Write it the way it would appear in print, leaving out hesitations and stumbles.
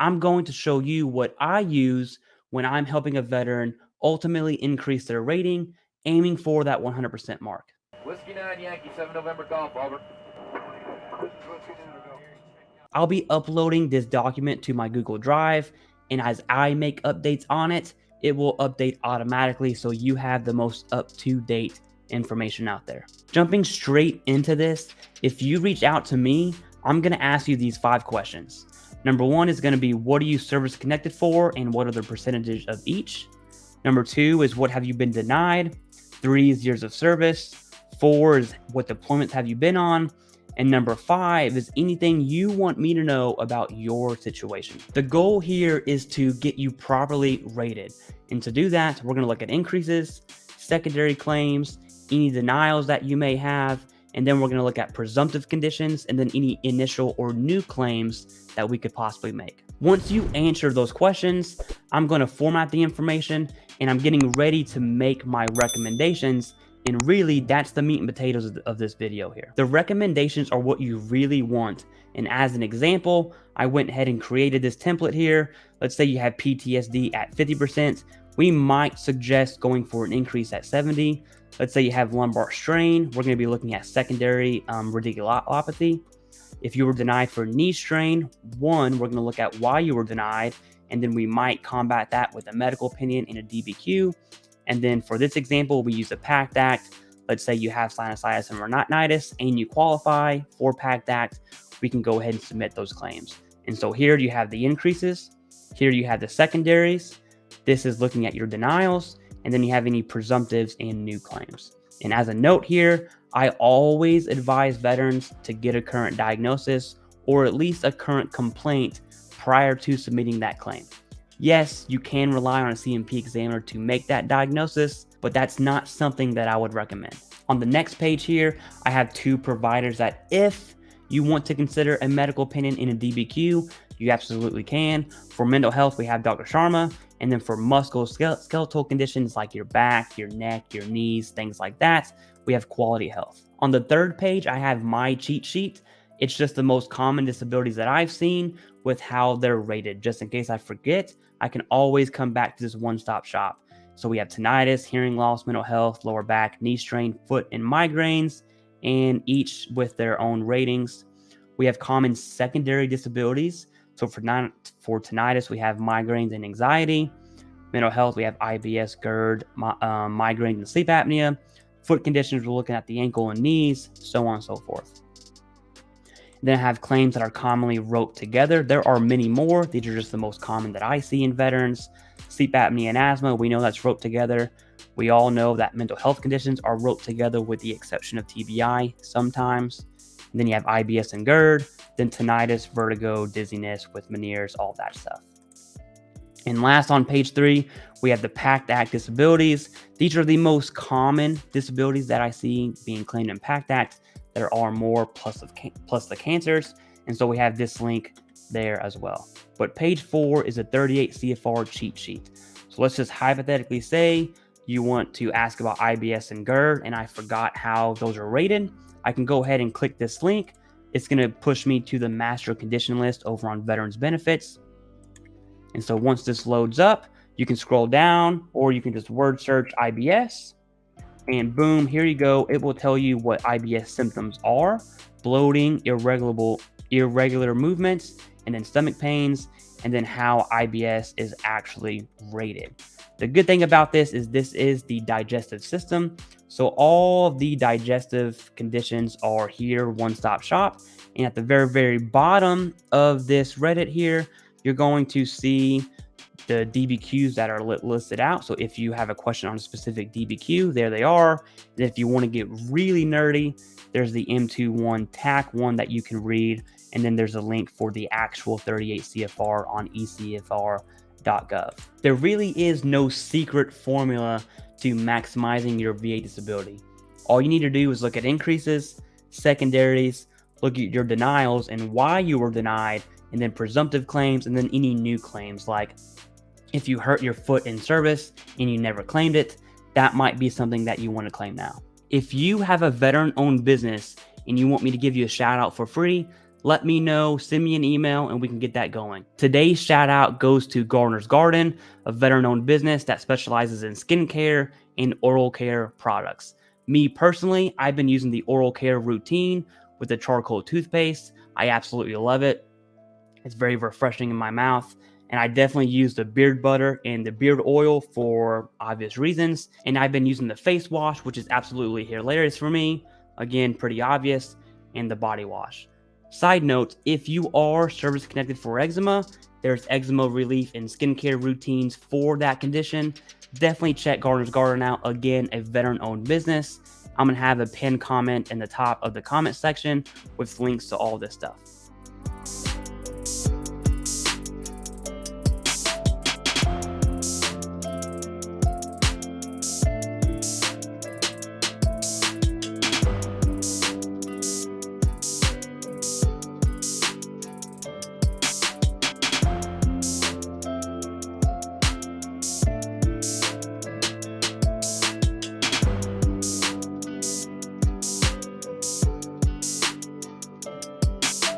I'm going to show you what I use when I'm helping a veteran ultimately increase their rating, aiming for that 100% mark. Whiskey 9 Yankee 7 November Golf, over. I'll be uploading this document to my Google Drive, and as I make updates on it, it will update automatically so you have the most up-to-date information out there. Jumping straight into this, if you reach out to me, I'm going to ask you these 5 questions. Number 1 is going to be, what are you service connected for and what are the percentages of each? Number 2 is, what have you been denied? 3 is years of service. 4 is, what deployments have you been on? And number 5 is anything you want me to know about your situation. The goal here is to get you properly rated. And to do that, we're going to look at increases, secondary claims, any denials that you may have, and then we're going to look at presumptive conditions and then any initial or new claims that we could possibly make. Once you answer those questions, I'm going to format the information and I'm getting ready to make my recommendations. And really, that's the meat and potatoes of this video here. The recommendations are what you really want. And as an example, I went ahead and created this template here. Let's say you have PTSD at 50%. We might suggest going for an increase at 70. Let's say you have lumbar strain. We're going to be looking at secondary radiculopathy. If you were denied for knee strain, 1, we're going to look at why you were denied. And then we might combat that with a medical opinion and a DBQ. And then for this example, we use a PACT Act. Let's say you have sinusitis and rhinitis and you qualify for PACT Act. We can go ahead and submit those claims. And so here you have the increases. Here you have the secondaries. This is looking at your denials. And then you have any presumptives and new claims. And as a note here, I always advise veterans to get a current diagnosis or at least a current complaint prior to submitting that claim. Yes, you can rely on a CMP examiner to make that diagnosis, but that's not something that I would recommend. On the next page here, I have 2 providers that if you want to consider a medical opinion in a DBQ, you absolutely can. For mental health, we have Dr. Sharma, and then for musculoskeletal conditions like your back, your neck, your knees, things like that, we have Quality Health. On the 3rd page, I have my cheat sheet. It's just the most common disabilities that I've seen with how they're rated. Just in case I forget, I can always come back to this one-stop shop. So we have tinnitus, hearing loss, mental health, lower back, knee strain, foot and migraines, and each with their own ratings. We have common secondary disabilities. So for tinnitus, we have migraines and anxiety. Mental health, we have IBS, GERD, migraines and sleep apnea. Foot conditions, we're looking at the ankle and knees, so on and so forth. Then I have claims that are commonly roped together. There are many more. These are just the most common that I see in veterans. Sleep apnea and asthma, we know that's roped together. We all know that mental health conditions are roped together with the exception of TBI sometimes. And then you have IBS and GERD, then tinnitus, vertigo, dizziness with Meniere's, all that stuff. And last on page 3, we have the PACT Act disabilities. These are the most common disabilities that I see being claimed in PACT Act. There are more plus the cancers. And so we have this link there as well. But page 4 is a 38 CFR cheat sheet. So let's just hypothetically say you want to ask about IBS and GERD and I forgot how those are rated. I can go ahead and click this link. It's going to push me to the master condition list over on Veterans Benefits. And so once this loads up, you can scroll down or you can just word search IBS. And boom, here you go. It will tell you what IBS symptoms are: bloating, irregular movements, and then stomach pains, and then how IBS is actually rated. The good thing about this is the digestive system. So all of the digestive conditions are here, one-stop shop. And at the very, very bottom of this Reddit here, you're going to see the DBQs that are listed out. So if you have a question on a specific DBQ, there they are. And if you want to get really nerdy, there's the M21 TAC one that you can read. And then there's a link for the actual 38 CFR on ecfr.gov. There really is no secret formula to maximizing your VA disability. All you need to do is look at increases, secondaries, look at your denials and why you were denied, and then presumptive claims, and then any new claims. Like if you hurt your foot in service and you never claimed it, that might be something that you want to claim now. If you have a veteran-owned business and you want me to give you a shout out for free, let me know, send me an email, and we can get that going. Today's shout out goes to Gardener's Garden, a veteran-owned business that specializes in skincare and oral care products. Me personally, I've been using the oral care routine with the charcoal toothpaste. I absolutely love it. It's very refreshing in my mouth. And I definitely use the beard butter and the beard oil for obvious reasons. And I've been using the face wash, which is absolutely hilarious for me. Again, pretty obvious. And the body wash. Side note, if you are service connected for eczema, there's eczema relief and skincare routines for that condition. Definitely check Gardener's Garden out. Again, a veteran-owned business. I'm going to have a pinned comment in the top of the comment section with links to all this stuff.